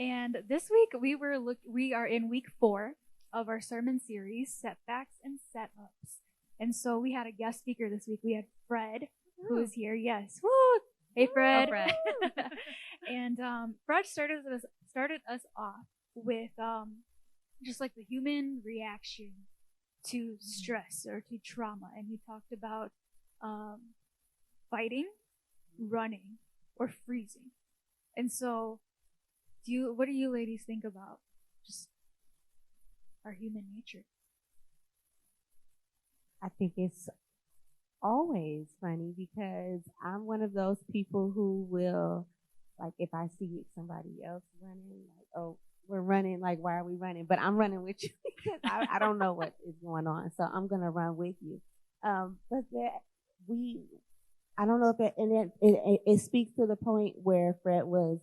And this week we are in week 4 of our sermon series, Setbacks and Setups. And so we had a guest speaker this week. We had Fred, who is here. Yes. Woo! Hey, Fred. Oh, Fred. And Fred started us off with just like the human reaction to stress or to trauma. And he talked about fighting, running, or freezing. And so what do you ladies think about just our human nature? I think it's always funny because I'm one of those people who will, like, if I see somebody else running, like, oh, we're running, like, why are we running? But I'm running with you because I don't know what is going on, so I'm gonna run with you. But I don't know if it speaks to the point where Fred was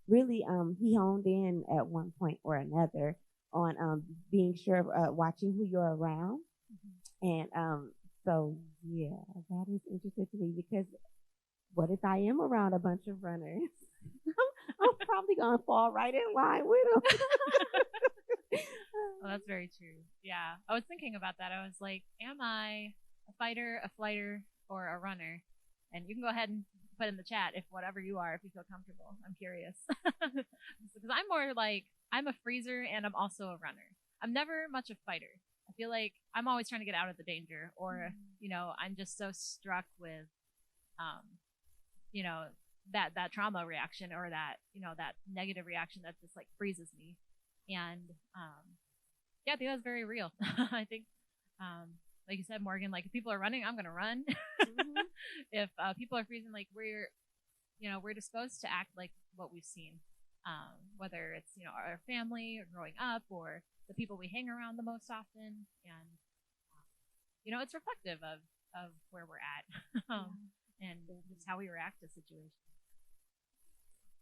really he honed in at one point or another on being sure of watching who you're around. And so yeah, that is interesting to me because what if I am around a bunch of runners? I'm probably gonna fall right in line with them. Well, that's very true. Yeah, I was thinking about that. I was like, am I a fighter, a flighter, or a runner? And you can go ahead and put in the chat if whatever you are, if you feel comfortable. I'm curious. Because I'm more like, I'm a freezer and I'm also a runner. I'm never much a fighter. I feel like I'm always trying to get out of the danger, or, I'm just so struck with, that trauma reaction or that, that negative reaction that just like freezes me. And, I think that's very real. I think, like you said, Morgan, like if people are running, I'm going to run. Mm-hmm. If people are freezing, like we're disposed to act like what we've seen, whether it's, our family or growing up or the people we hang around the most often. And, it's reflective of where we're at and just how we react to situations.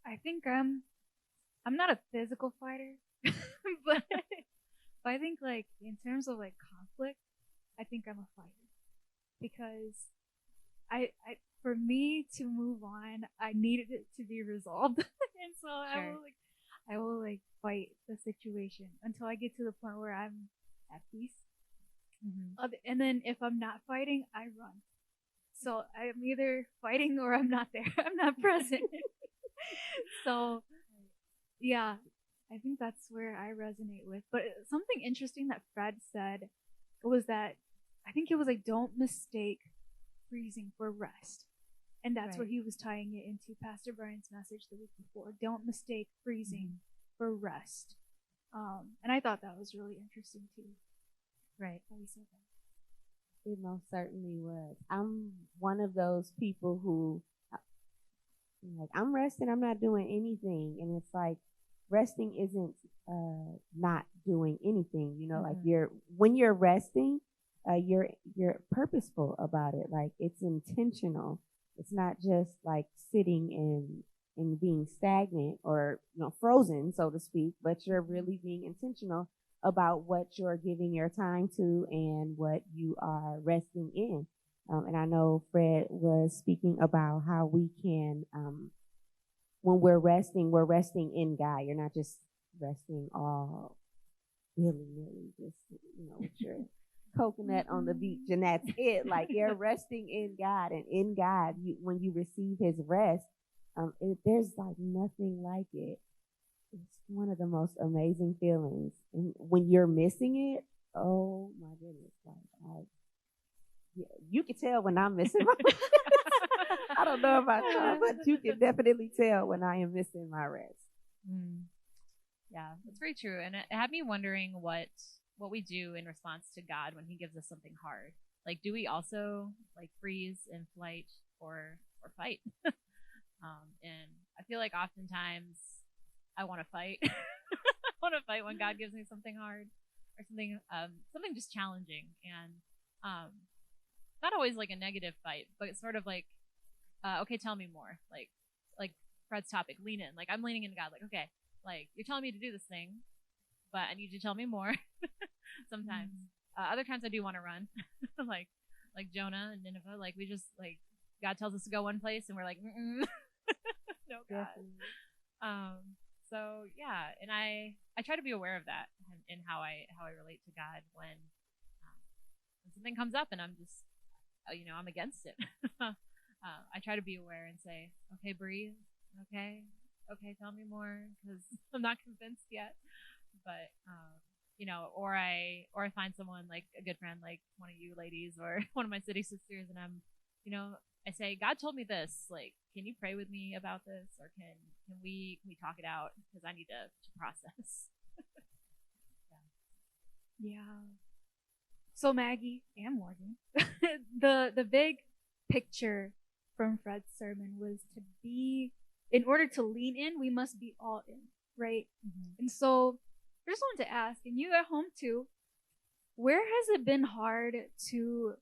I think I'm not a physical fighter, but I think like in terms of like conflict, I think I'm a fighter because I for me to move on, I needed it to be resolved, and so sure. I will fight the situation until I get to the point where I'm at peace. Mm-hmm. And then if I'm not fighting, I run. So I'm either fighting or I'm not there. I'm not present. So yeah, I think that's where I resonate with. But something interesting that Fred said was that I think it was like, don't mistake freezing for rest. And that's where he was tying it into Pastor Brian's message the week before. Don't mistake freezing for rest. And I thought that was really interesting too. Right. How he said that. It most certainly was. I'm one of those people who, like, I'm resting, I'm not doing anything. And it's like, resting isn't not doing anything. Like when you're resting, you're purposeful about it. Like it's intentional. It's not just like sitting and being stagnant or frozen, so to speak, but you're really being intentional about what you're giving your time to and what you are resting in. And I know Fred was speaking about how we can, when we're resting in God. You're not just resting all willy-nilly, just, with your coconut on the beach and that's it. Like you're resting in God, and in God, when you receive his rest, there's like nothing like it. It's one of the most amazing feelings. And when you're missing it, oh my goodness. You can tell when I'm missing my rest. I don't know about you, but you can definitely tell when I am missing my rest. Yeah, that's very true. And it had me wondering what we do in response to God when he gives us something hard. Like, do we also like freeze and flight or fight? And I feel like oftentimes I want to fight. I want to fight when God gives me something hard or something just challenging, and not always like a negative fight, but sort of like, okay, tell me more. Like Fred's topic, lean in. Like I'm leaning into God. Like, okay, like you're telling me to do this thing, but I need you to tell me more. Sometimes, other times I do want to run, like Jonah and Nineveh. Like we just like God tells us to go one place, and we're like, no, God. So yeah, and I try to be aware of that in how I relate to God when something comes up and I'm just I'm against it. I try to be aware and say, okay, breathe, okay, tell me more because I'm not convinced yet. But or I find someone like a good friend, like one of you ladies or one of my city sisters, and I say, God told me this. Like, can you pray with me about this, or can we talk it out because I need to process. Yeah. So Maggie and Morgan, the big picture from Fred's sermon was to be, in order to lean in, we must be all in, right? Mm-hmm. And so I just wanted to ask, and you at home too, where has it been hard to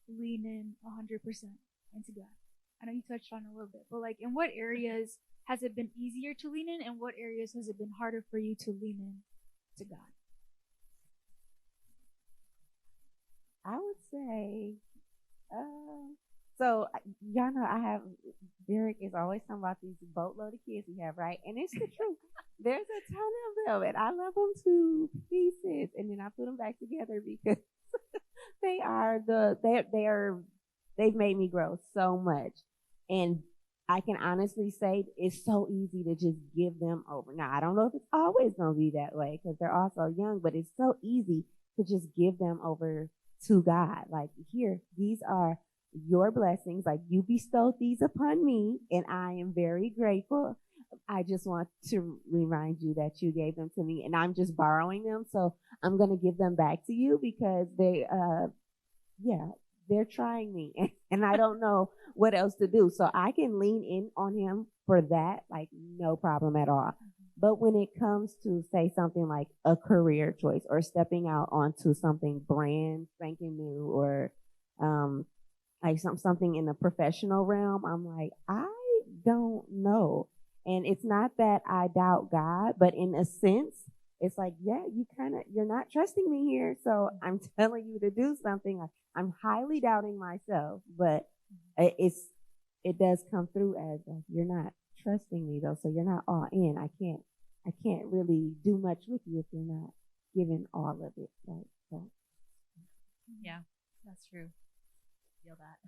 lean in 100% into God? I know you touched on it a little bit, but like in what areas has it been easier to lean in, and what areas has it been harder for you to lean in to God? I would say, so y'all know Derek is always talking about these boatload of kids we have, right? And it's the truth. There's a ton of them, and I love them to pieces. And then I put them back together because they've made me grow so much. And I can honestly say it's so easy to just give them over. Now, I don't know if it's always going to be that way because they're also young, but it's so easy to just give them over to God. Like, here, these are your blessings. Like, you bestowed these upon me, and I am very grateful. I just want to remind you that you gave them to me, and I'm just borrowing them. So I'm going to give them back to you because they're trying me, and I don't know what else to do. So I can lean in on him for that, like no problem at all. But when it comes to, say, something like a career choice or stepping out onto something brand spanking new or like something in the professional realm, I'm like, I don't know. And it's not that I doubt God, but in a sense, it's like, yeah, you're not trusting me here. So I'm telling you to do something. I'm highly doubting myself, but it does come through as you're not trusting me though. So you're not all in. I can't really do much with you if you're not giving all of it. Right? So. Yeah, that's true. Feel that.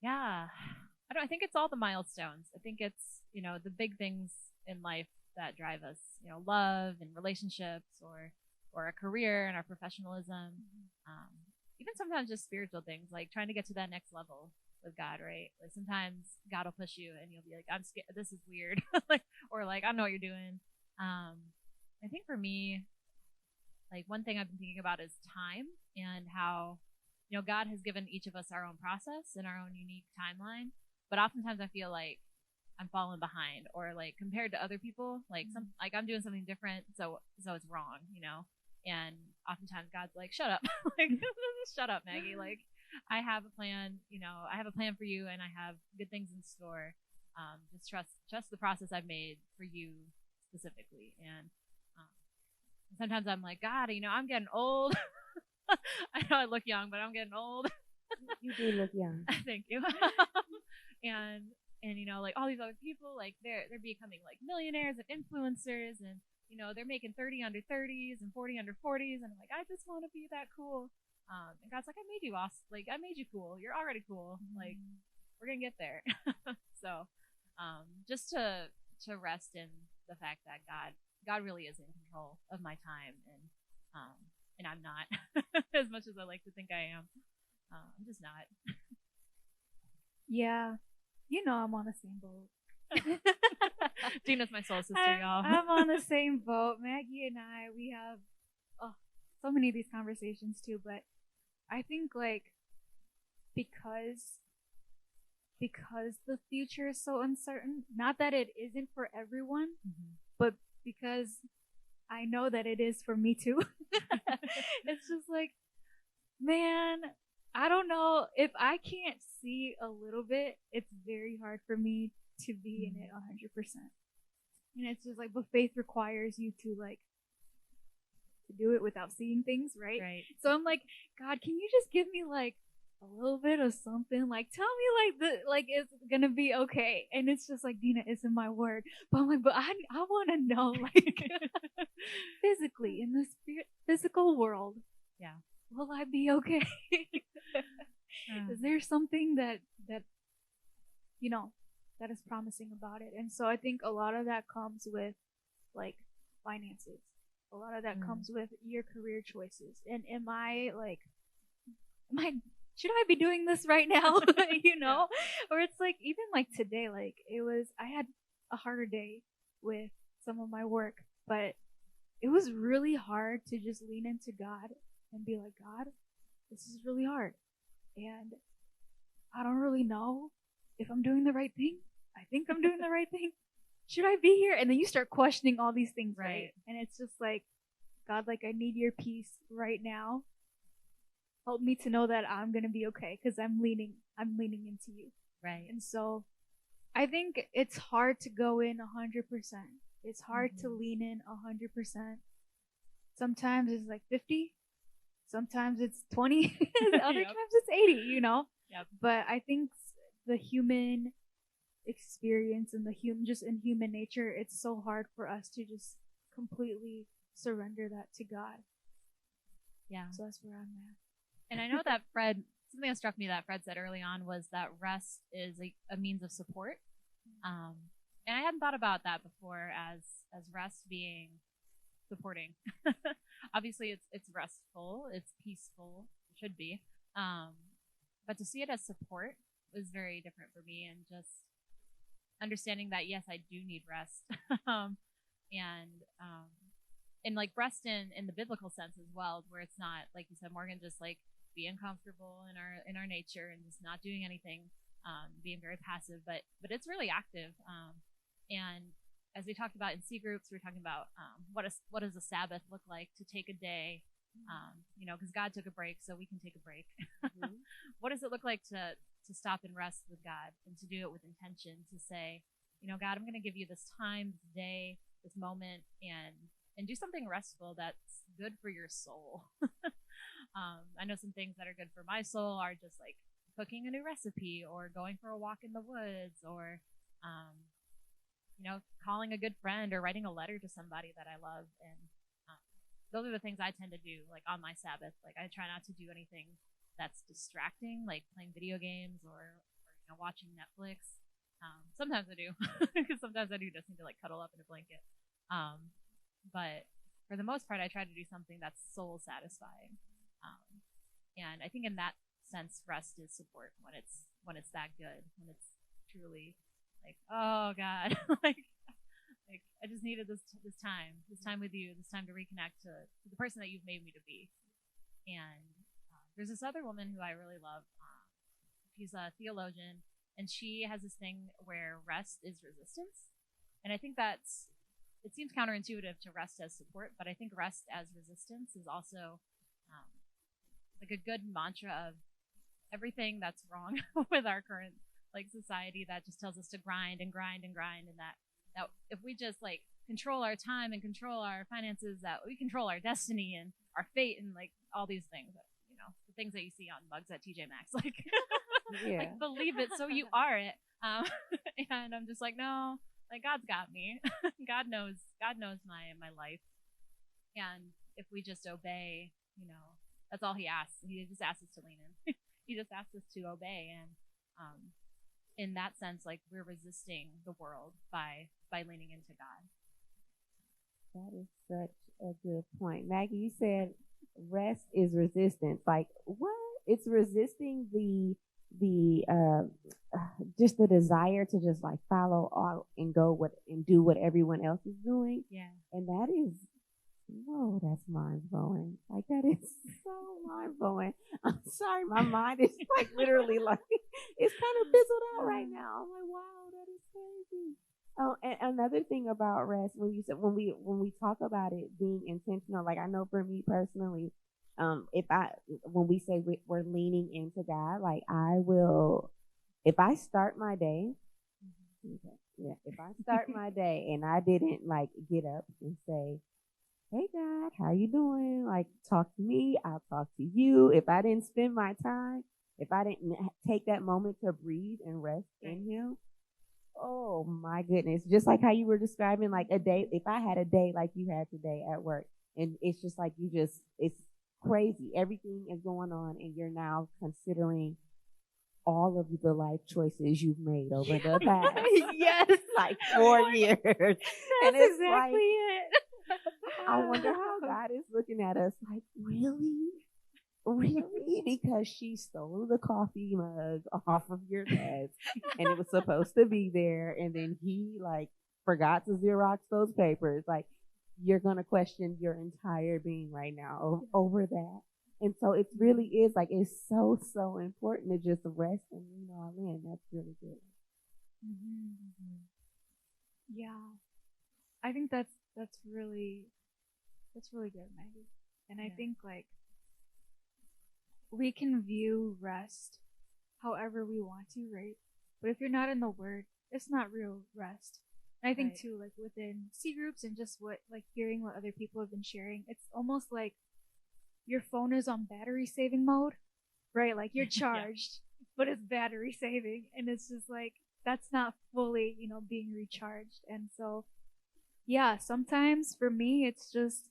Yeah. I think it's all the milestones. I think it's, the big things in life that drive us, love and relationships or a career and our professionalism. Even sometimes just spiritual things, like trying to get to that next level with God, right? Like sometimes God will push you and you'll be like, I'm scared. This is weird. or I don't know what you're doing. I think for me, like one thing I've been thinking about is time and how, God has given each of us our own process and our own unique timeline. But oftentimes I feel like I'm falling behind or like compared to other people, like I'm doing something different. So it's wrong, and oftentimes God's like, shut up, like, shut up, Maggie. Like I have a plan, I have a plan for you and I have good things in store. Just trust the process I've made for you specifically. And sometimes I'm like, God, I'm getting old. I know I look young, but I'm getting old. You do look young. Thank you. and like all these other people, like they're becoming like millionaires and influencers, and they're making 30 under 30s and 40 under 40s, and I'm like, I just want to be that cool. And God's like, I made you awesome. Like I made you cool. You're already cool. Like we're gonna get there. So, just to rest in the fact that God really is in control of my time, and I'm not as much as I like to think I am. I'm just not. Yeah. I'm on the same boat. Gina's my soul sister, y'all. I'm on the same boat. Maggie and I, we have so many of these conversations too, but I think like because the future is so uncertain, not that it isn't for everyone, but because I know that it is for me too. It's just like, man, I don't know. If I can't see a little bit, it's very hard for me to be in it 100%. And it's just like, but faith requires you to do it without seeing things, right? Right. So I'm like, God, can you just give me like a little bit of something. Like, tell me, it's gonna be okay. And it's just like, Dina, it's in my word. But I'm like, but I want to know, like, physically in the physical world. Yeah. Will I be okay? Is there something that you know that is promising about it? And so I think a lot of that comes with like finances. A lot of that comes with your career choices. And am I should I be doing this right now? Yeah. Or it's like even like today, like I had a harder day with some of my work, but it was really hard to just lean into God and be like, God, this is really hard. And I don't really know if I'm doing the right thing. I think I'm doing the right thing. Should I be here? And then you start questioning all these things, right? And it's just like, God, like, I need your peace right now. Help me to know that I'm going to be okay because I'm leaning into you. Right. And so I think it's hard to go in 100%. It's hard to lean in 100%. Sometimes it's like 50. Sometimes it's 20. Other times it's 80, Yep. But I think the human experience and just in human nature, it's so hard for us to just completely surrender that to God. Yeah. So that's where I'm at. And I know that something that struck me that Fred said early on was that rest is a means of support. And I hadn't thought about that before as rest being supporting. Obviously it's restful, it's peaceful, it should be. But to see it as support was very different for me, and just understanding that yes, I do need rest. And like rest in the biblical sense as well, where it's not, like you said, Morgan, just like being comfortable in our nature and just not doing anything, being very passive, but it's really active. And as we talked about in C groups, we were talking about what does a Sabbath look like, to take a day, because God took a break, so we can take a break. Mm-hmm. What does it look like to stop and rest with God, and to do it with intention, to say, God, I'm going to give you this time, this day, this moment, and do something restful that's good for your soul. I know some things that are good for my soul are just like cooking a new recipe, or going for a walk in the woods, or calling a good friend, or writing a letter to somebody that I love. And those are the things I tend to do, like on my Sabbath. Like I try not to do anything that's distracting, like playing video games or watching Netflix. Sometimes I do, because sometimes I do just need to like cuddle up in a blanket. But for the most part, I try to do something that's soul satisfying. And I think in that sense, rest is support when it's that good, when it's truly like, oh God, like I just needed this time with you, this time to reconnect to the person that you've made me to be. And there's this other woman who I really love. She's a theologian, and she has this thing where rest is resistance. And I think it seems counterintuitive to rest as support, but I think rest as resistance is also like a good mantra of everything that's wrong with our current like society that just tells us to grind and grind and grind, and that if we just like control our time and control our finances, that we control our destiny and our fate and like all these things, the things that you see on mugs at TJ Maxx, like yeah. Like believe it so you are it. And I'm just like, no, like God's got me. God knows my life. And if we just obey, that's all he asks. He just asks us to lean in. He just asks us to obey. And in that sense, like we're resisting the world by leaning into God. That is such a good point. Maggie, you said rest is resistance. Like what? It's resisting the just the desire to just like follow all and do what everyone else is doing. Yeah. And that is, whoa, that's mind blowing. Like that is so mind blowing. I'm sorry, my mind is like literally like it's kind of fizzled out right now. I'm like, wow, that is crazy. Oh, and another thing about rest, when you said when we talk about it being intentional, like I know for me personally, when we say we're leaning into God, like I will, if I start my day, if I start my day and I didn't like get up and say, hey God, how you doing? Like talk to me, I'll talk to you. If I didn't spend my time if I didn't take that moment to breathe and rest in him, oh my goodness. Just like how you were describing like a day, if I had a day like you had today at work, and it's just like it's crazy. Everything is going on, and you're now considering all of the life choices you've made over the past Yes. like 4 years. And it's exactly like, it. I wonder how God is looking at us like, really? Really? Because she stole the coffee mug off of your desk and it was supposed to be there, and then he like forgot to Xerox those papers. Like, you're gonna question your entire being right now over that. And so it really is like it's so important to just rest and lean all in. That's really good. Mm-hmm. Yeah, I think that's really good, Maggie. And I think like we can view rest however we want to, right? But if you're not in the Word, it's not real rest. And I think too, like within C groups and just what like hearing what other people have been sharing, it's almost like your phone is on battery saving mode, right? Like you're charged, but it's battery saving, and it's just like that's not fully, being recharged. And so, yeah, sometimes for me, it's just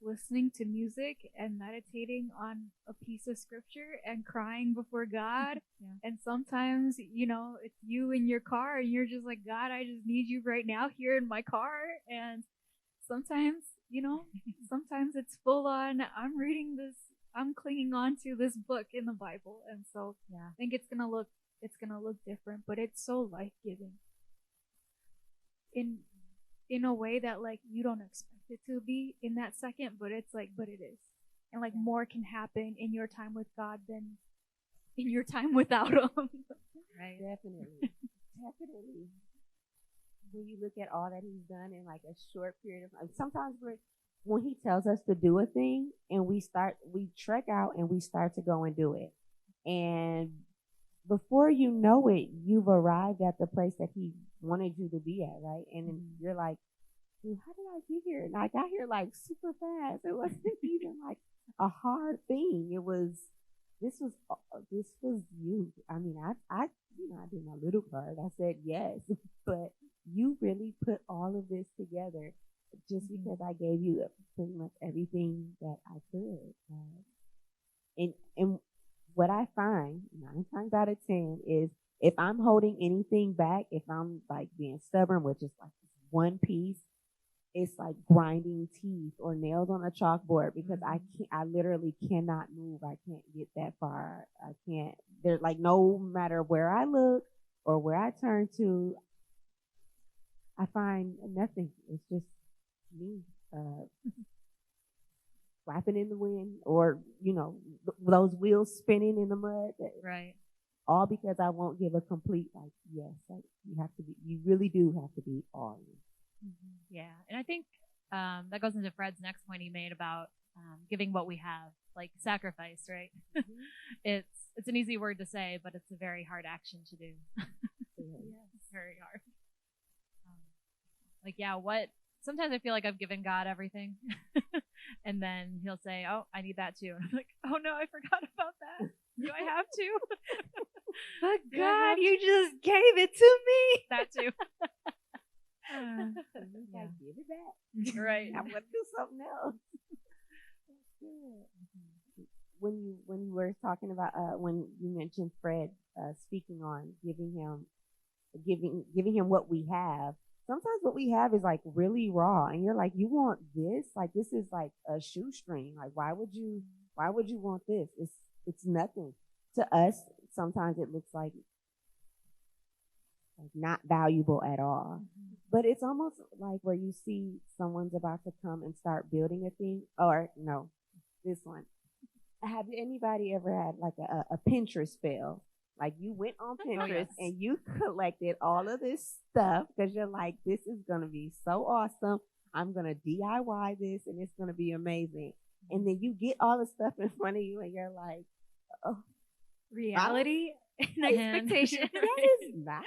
listening to music and meditating on a piece of scripture and crying before God. And sometimes, it's you in your car and you're just like, God, I just need you right now here in my car. And sometimes, sometimes it's full on, I'm clinging on to this book in the Bible. And so I think it's going to look different, but it's so life-giving in a way that like you don't expect it to be in that second, but it's like, but it is. And like more can happen in your time with God than in your time without him. Right. Definitely. When you look at all that he's done in like a short period of time, sometimes when he tells us to do a thing and we trek out and we start to go and do it. And before you know it, you've arrived at the place that he wanted you to be at, right? And then you're like, dude, how did I get here? And I got here like super fast. It wasn't even like a hard thing. This was you. I mean, I did my little part. I said yes, but you really put all of this together just because I gave you pretty much everything that I could. And what I find 9 times out of 10 is if I'm holding anything back, if I'm like being stubborn with just like one piece, it's like grinding teeth or nails on a chalkboard because I literally cannot move. I can't get that far. I can't. There's like no matter where I look or where I turn to, I find nothing. It's just me flapping in the wind or, those wheels spinning in the mud. Right. All because I won't give a complete, like, yes, you really do have to be all in. Yeah. And I think that goes into Fred's next point he made about giving what we have, like sacrifice, right? It's an easy word to say, but it's a very hard action to do. It's very hard. Sometimes I feel like I've given God everything. And then he'll say, oh, I need that too. And I'm like, oh no, I forgot about that. Do I have to? But God, you just gave it to me. That too. I give it back. Right. I'm gonna do something else. That's good. When you were talking about when you mentioned Fred speaking on giving him what we have. Sometimes what we have is like really raw, and you're like, you want this? Like this is like a shoestring. Like why would you want this? It's nothing to us. Sometimes it looks like not valuable at all. But it's almost like where you see someone's about to come and start building a thing, or no, this one. Have anybody ever had like a Pinterest fail? Like you went on Pinterest and you collected all of this stuff because you're like, this is going to be so awesome. I'm going to DIY this and it's going to be amazing. And then you get all the stuff in front of you and you're like, oh. Reality and expectation. That's not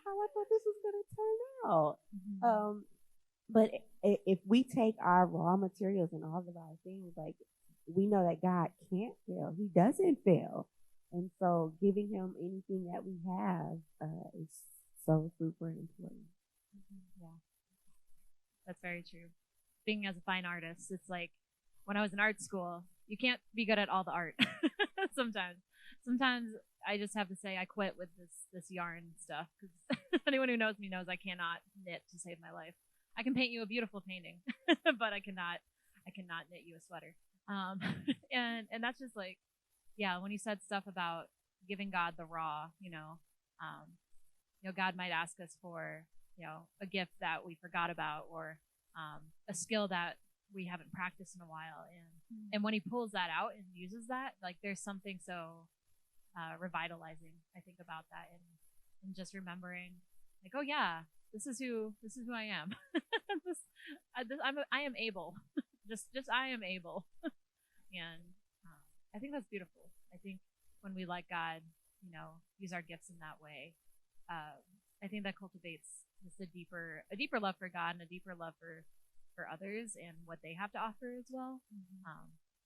how I thought this was going to turn out. But if we take our raw materials and all of our things, like we know that God can't fail. He doesn't fail. And so giving him anything that we have is so super important. Yeah, that's very true. Being as a fine artist, it's like when I was in art school, you can't be good at all the art. Sometimes I just have to say I quit with this yarn stuff because anyone who knows me knows I cannot knit to save my life. I can paint you a beautiful painting, but I cannot knit you a sweater. Um, and that's just like, yeah, when you said stuff about giving God the raw, God might ask us for, a gift that we forgot about, or a skill that we haven't practiced in a while. And when he pulls that out and uses that, like there's something so revitalizing, I think, about that, and just remembering, like, oh yeah, this is who I am. I am able. just I am able. And I think that's beautiful. I think when we let God, use our gifts in that way, I think that cultivates just a deeper love for God and a deeper love for others and what they have to offer as well.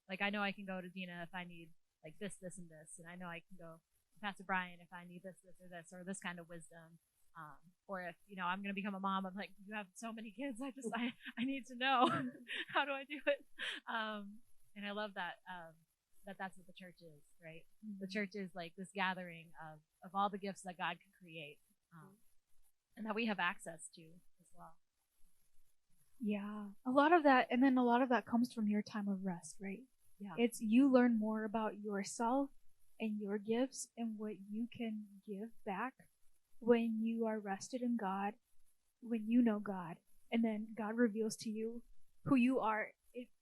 Like I know I can go to Dina if I need like this, and this, and I know I can go to Pastor Brian if I need this, or this kind of wisdom. Or if I'm going to become a mom, I'm like, you have so many kids. I need to know how do I do it. And I love that that's what the church is, right? The church is like this gathering of all the gifts that God can create, and that we have access to as well. Yeah, a lot of that comes from your time of rest, right? Yeah, it's you learn more about yourself and your gifts and what you can give back when you are rested in God, when you know God, and then God reveals to you who you are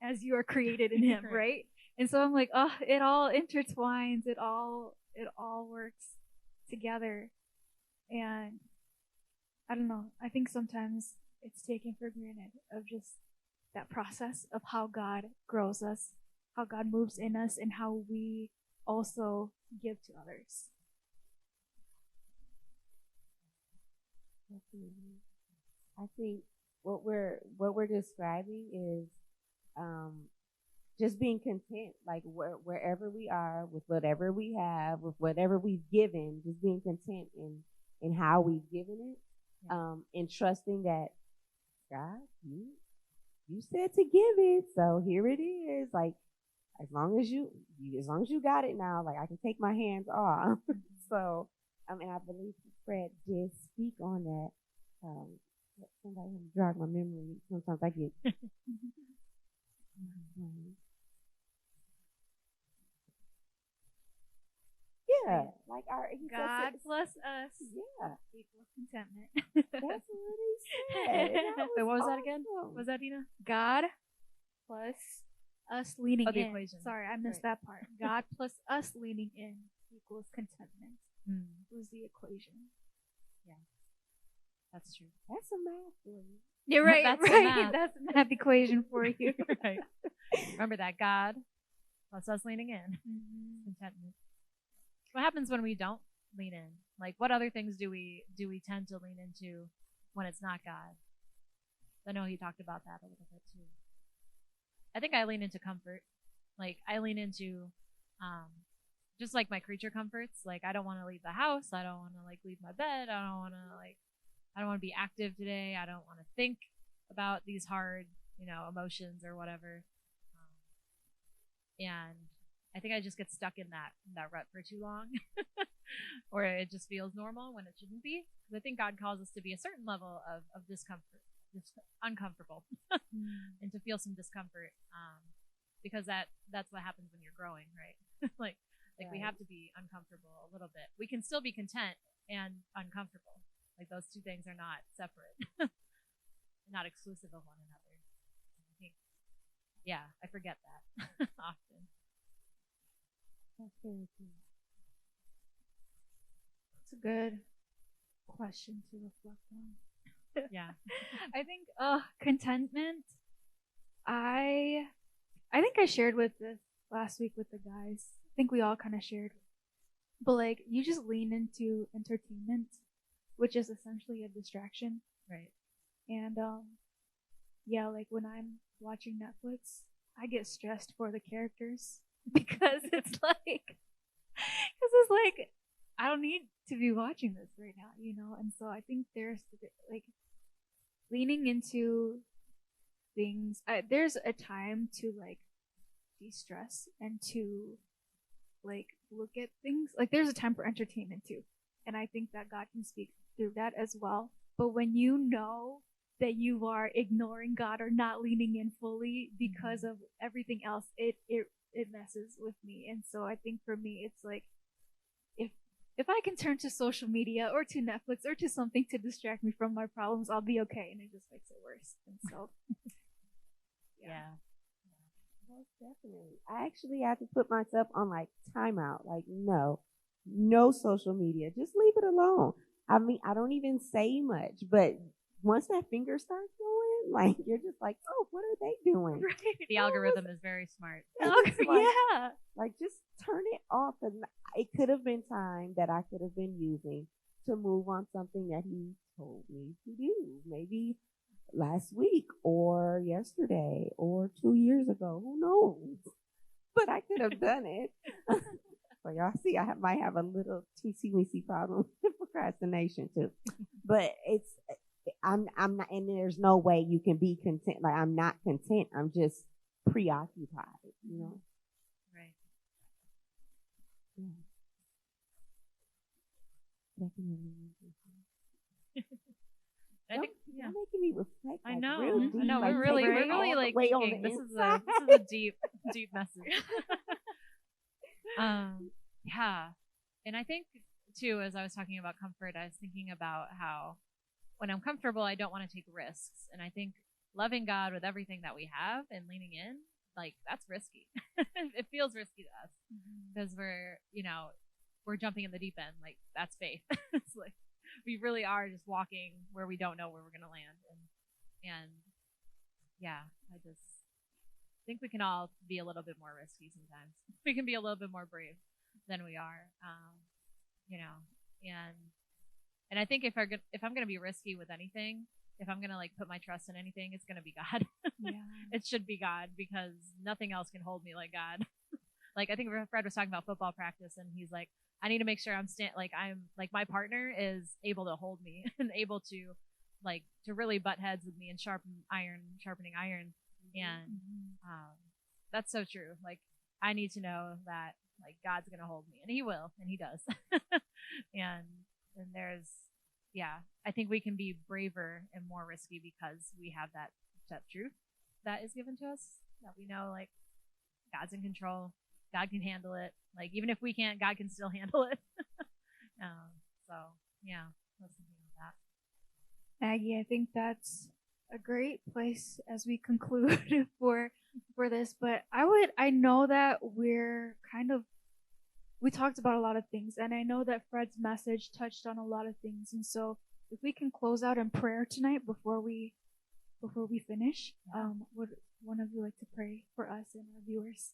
as you are created in Him, right? And so I'm like, oh, it all intertwines, it all works together, and I don't know. I think sometimes it's taken for granted of just that process of how God grows us, how God moves in us, and how we also give to others. I think what we're describing is just being content, like wherever we are, with whatever we have, with whatever we've given, just being content in how we've given it, and trusting that God, you said to give it, so here it is. Like as long as you got it now, like I can take my hands off. So and I believe Fred did speak on that. Somebody jog my memory. Sometimes I get. Yeah, like God bless us. Yeah, equals contentment. That's what he said. Wait, what was that again? What was that, Dina? God plus us leaning the in. Equation. Sorry, I missed that part. God plus us leaning in equals contentment. Was the equation. Yeah, that's true. That's a math for you. You're right. That's right. That's a math equation for you. Right. Remember that, God plus us leaning in. Contentment. What happens when we don't lean in? Like, what other things do we tend to lean into when it's not God? I know he talked about that a little bit too. I think I lean into comfort. Like, I lean into just like my creature comforts. Like, I don't want to leave the house. I don't want to like leave my bed. I don't want to be active today. I don't want to think about these hard, emotions or whatever. And I think I just get stuck in that rut for too long, or it just feels normal when it shouldn't be. Because I think God calls us to be a certain level of discomfort, uncomfortable, and to feel some discomfort, because that's what happens when you're growing, right? like right. We have to be uncomfortable a little bit. We can still be content and uncomfortable. Like those two things are not separate, not exclusive of one another. I think, yeah, I forget that often. That's very cool. That's a good question to reflect on. Yeah. I think contentment. I think I shared with this last week with the guys. I think we all kind of shared. But like you just lean into entertainment, which is essentially a distraction. Right. And yeah, like when I'm watching Netflix, I get stressed for the characters because it's like I don't need to be watching this right now, you know. And so I think there's like leaning into things. There's a time to like de-stress and to like look at things. Like there's a time for entertainment too, and I think that God can speak through that as well. But when you know that you are ignoring God or not leaning in fully because of everything else, it messes with me. And so I think for me, it's like if I can turn to social media or to Netflix or to something to distract me from my problems, I'll be okay. And it just makes it worse. And so, Yeah. Most definitely. I actually had to put myself on like timeout. Like, no social media. Just leave it alone. I mean, I don't even say much, but once that finger starts going, like you're just like, oh, what are they doing? right. The algorithm is very smart. Yeah. Like just turn it off. And it could have been time that I could have been using to move on something that he told me to do. Maybe last week or yesterday or 2 years ago. Who knows? But I could have done it. So y'all see, might have a little teensy-weensy problem with procrastination too. But I'm not, and there's no way you can be content. Like I'm not content. I'm just preoccupied, you know? Right. Yeah. Definitely. I think, You're making me reflect. I like, know. real deep, I know. like, We're really taking all the like way on thinking. the This is inside. a deep, deep message. Yeah. And I think too, as I was talking about comfort, I was thinking about how when I'm comfortable, I don't want to take risks. And I think loving God with everything that we have and leaning in, like that's risky. It feels risky to us because we're jumping in the deep end. Like that's faith. It's like we really are just walking where we don't know where we're going to land. And yeah, I just think we can all be a little bit more risky sometimes. We can be a little bit more brave than we are, and I think if I'm gonna be risky with anything, if I'm gonna like put my trust in anything, it's gonna be God. Yeah. It should be God because nothing else can hold me like God. Like I think Fred was talking about football practice, and he's like, I need to make sure I'm my partner is able to hold me and able to really butt heads with me and sharpening iron. And that's so true. Like I need to know that like God's gonna hold me, and He will, and He does. and there's I think we can be braver and more risky because we have that truth that is given to us, that we know like God's in control, God can handle it. Like even if we can't, God can still handle it. So yeah, let's think about that. Maggie, I think that's a great place as we conclude for this. But I know that we talked about a lot of things, and I know that Fred's message touched on a lot of things. And so if we can close out in prayer tonight before we finish, would one of you like to pray for us and our viewers?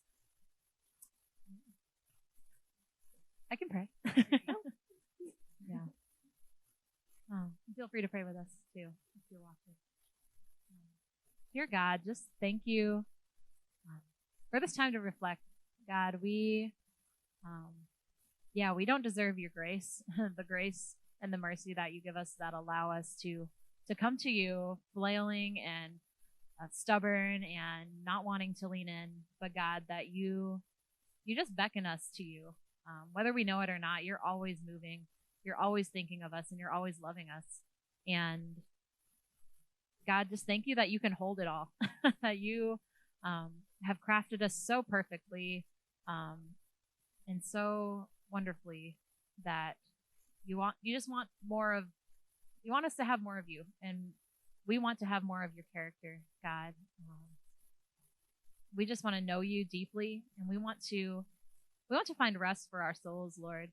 I can pray. Yeah. Feel free to pray with us too if you're watching. Dear God, just thank you for this time to reflect. God, we don't deserve your grace, the grace and the mercy that you give us that allow us to come to you flailing and stubborn and not wanting to lean in. But God, that you just beckon us to you. Whether we know it or not, you're always moving. You're always thinking of us, and you're always loving us. And God, just thank you that you can hold it all, that you have crafted us so perfectly and so wonderfully that you want us to have more of you, and we want to have more of your character, God. We just want to know you deeply, and we want to find rest for our souls, Lord,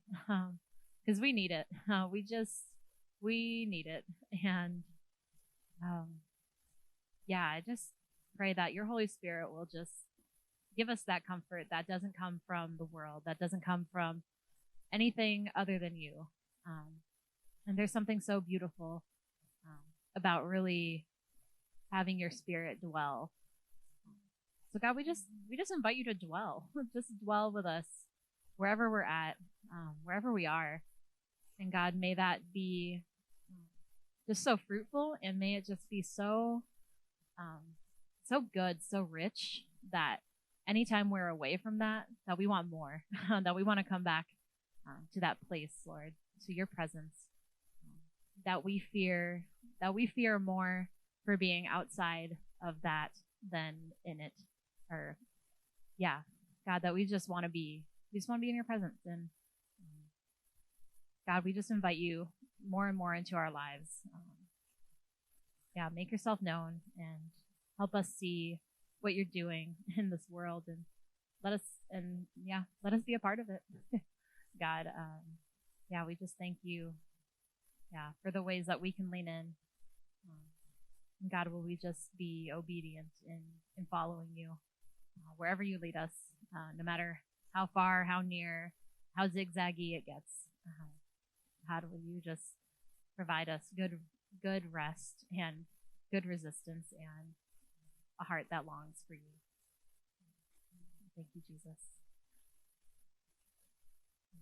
because we need it. We need it. And I just pray that your Holy Spirit will just give us that comfort that doesn't come from the world, that doesn't come from anything other than you. And there's something so beautiful about really having your Spirit dwell. So God, we just invite you to dwell, just dwell with us wherever we're at, wherever we are. And God, may that be just so fruitful, and may it just be so good, so rich, that anytime we're away from that we want more, that we want to come back to that place, Lord, to your presence, that we fear more for being outside of that than in it. Or, yeah, God, that we just want to be in your presence. And God, we just invite you more and more into our lives. Make yourself known and help us see what you're doing in this world, and let us be a part of it. God, we just thank you, for the ways that we can lean in. God, will we just be obedient in following you wherever you lead us, no matter how far, how near, how zigzaggy it gets. God, will you just provide us good rest and good resistance and a heart that longs for you. Thank you, Jesus.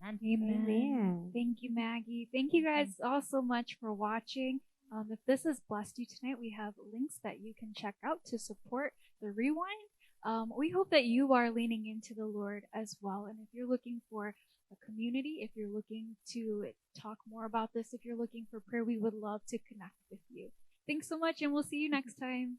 Amen. Amen. Thank you, Maggie. Thank you guys all so much for watching. If this has blessed you tonight, we have links that you can check out to support the Rewind. We hope that you are leaning into the Lord as well. And if you're looking for a community, if you're looking to talk more about this, if you're looking for prayer, we would love to connect with you. Thanks so much, and we'll see you next time.